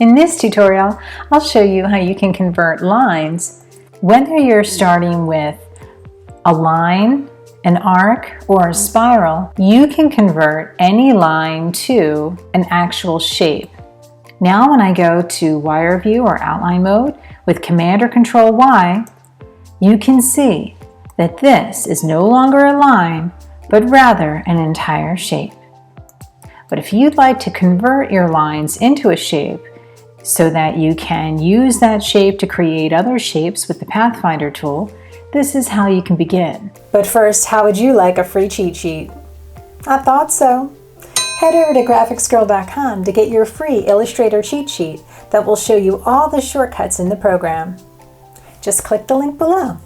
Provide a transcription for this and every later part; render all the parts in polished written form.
In this tutorial, I'll show you how you can convert lines. Whether you're starting with a line, an arc, or a spiral, you can convert any line to an actual shape. Now when I go to wire view or outline mode with Command or Control Y, you can see that this is no longer a line, but rather an entire shape. But if you'd like to convert your lines into a shape so that you can use that shape to create other shapes with the Pathfinder tool, this is how you can begin. But first, how would you like a free cheat sheet? I thought so. Head over to graphicsgrrrl.com to get your free Illustrator cheat sheet that will show you all the shortcuts in the program. Just click the link below.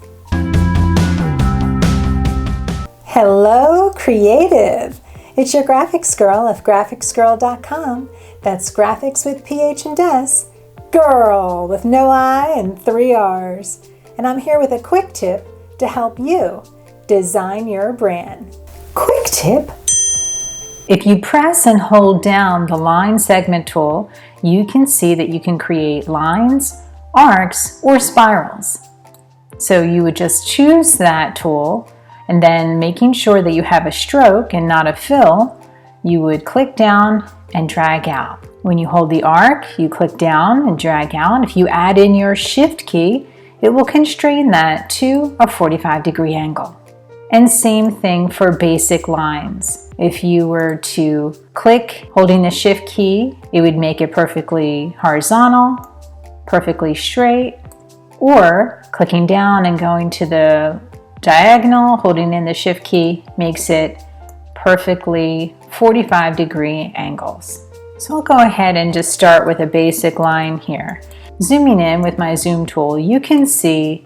Hello, creative! It's your graphics girl of graphicsgrrrl.com. That's graphics with PH and S, girl with no I and 3 R's. And I'm here with a quick tip to help you design your brand. Quick tip! If you press and hold down the line segment tool, you can see that you can create lines, arcs, or spirals. So you would just choose that tool, and then making sure that you have a stroke and not a fill, you would click down and drag out. When you hold the arc, you click down and drag out. If you add in your Shift key, it will constrain that to a 45-degree angle. And same thing for basic lines. If you were to click holding the Shift key, it would make it perfectly horizontal, perfectly straight, or clicking down and going to the diagonal, holding in the Shift key, makes it perfectly 45-degree angles. So I'll go ahead and just start with a basic line here. Zooming in with my zoom tool, you can see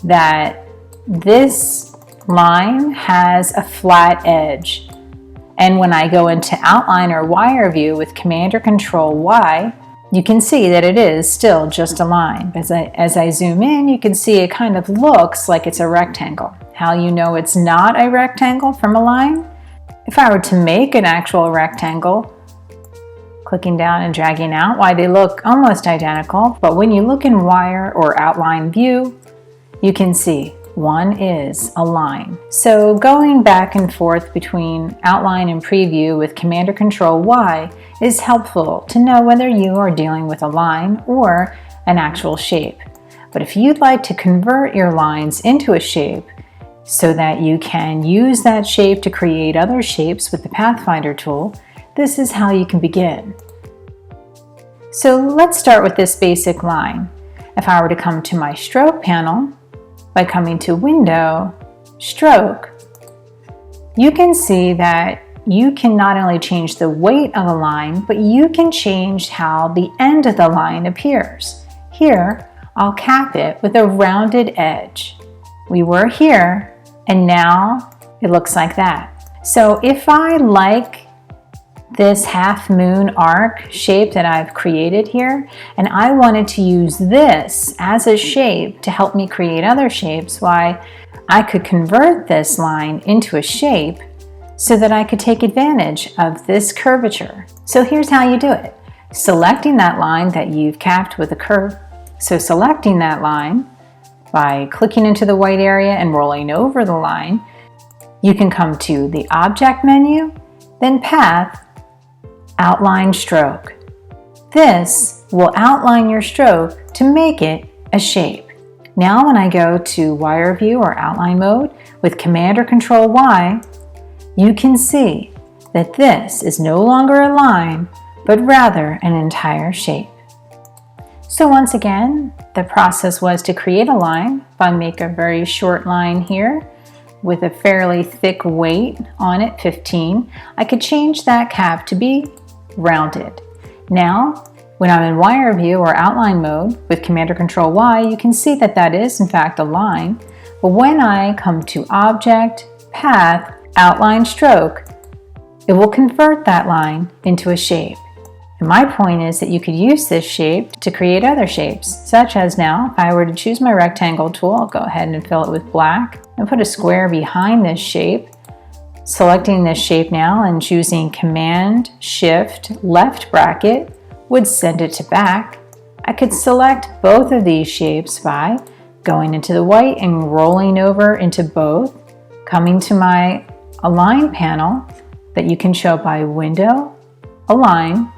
that this line has a flat edge. And when I go into outline or wire view with Command or Control Y, you can see that it is still just a line. As I zoom in, you can see it kind of looks like it's a rectangle. How you know it's not a rectangle from a line? If I were to make an actual rectangle, clicking down and dragging out, why they look almost identical, but when you look in wire or outline view, you can see one is a line. So going back and forth between outline and preview with Command or Control Y is helpful to know whether you are dealing with a line or an actual shape. But if you'd like to convert your lines into a shape so that you can use that shape to create other shapes with the Pathfinder tool, this is how you can begin. So let's start with this basic line. If I were to come to my stroke panel, by coming to Window, Stroke, you can see that you can not only change the weight of a line, but you can change how the end of the line appears. Here, I'll cap it with a rounded edge. We were here, and now it looks like that. So if I like this half moon arc shape that I've created here, and I wanted to use this as a shape to help me create other shapes, why I could convert this line into a shape so that I could take advantage of this curvature. So here's how you do it. Selecting that line that you've capped with a curve. So selecting that line by clicking into the white area and rolling over the line, you can come to the Object menu, then Path, Outline Stroke. This will outline your stroke to make it a shape. Now when I go to wire view or outline mode with Command or Control Y, you can see that this is no longer a line, but rather an entire shape. So once again, the process was to create a line. If I make a very short line here with a fairly thick weight on it, 15, I could change that cap to be rounded. Now, when I'm in wire view or outline mode with Command or Control Y, you can see that that is in fact a line. But when I come to Object, Path, Outline Stroke, it will convert that line into a shape. And my point is that you could use this shape to create other shapes, such as now, if I were to choose my rectangle tool, I'll go ahead and fill it with black and put a square behind this shape. Selecting this shape now and choosing Command, Shift, left bracket, would send it to back, I could select both of these shapes by going into the white and rolling over into both, coming to my Align panel that you can show by Window, Align,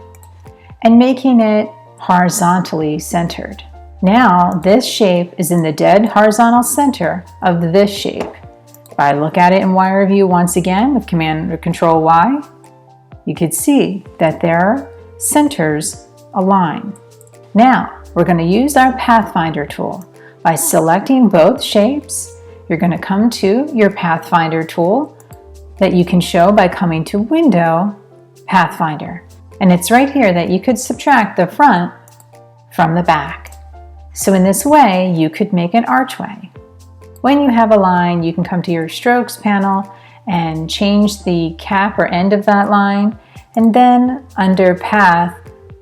and making it horizontally centered. Now this shape is in the dead horizontal center of this shape. If I look at it in wire view once again with Command or Control Y, you could see that their centers align. Now we're going to use our Pathfinder tool. By selecting both shapes, you're going to come to your Pathfinder tool that you can show by coming to Window, Pathfinder. And it's right here that you could subtract the front from the back. So in this way, you could make an archway. When you have a line, you can come to your strokes panel and change the cap or end of that line, and then under Path,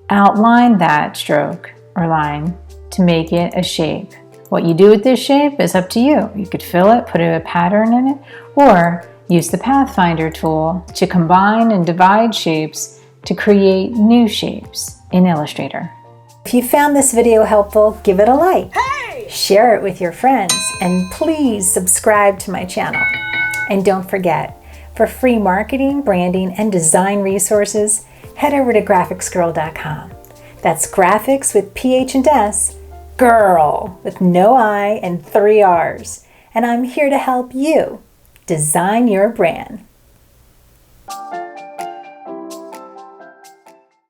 outline that stroke or line to make it a shape. What you do with this shape is up to you. You could fill it, put a pattern in it, or use the Pathfinder tool to combine and divide shapes to create new shapes in Illustrator. If you found this video helpful, give it a like, share it with your friends, and please subscribe to my channel. And don't forget, for free marketing, branding, and design resources, head over to graphicsgrrrl.com. That's graphics with PH and S, grrrl with no I and 3 R's. And I'm here to help you design your brand.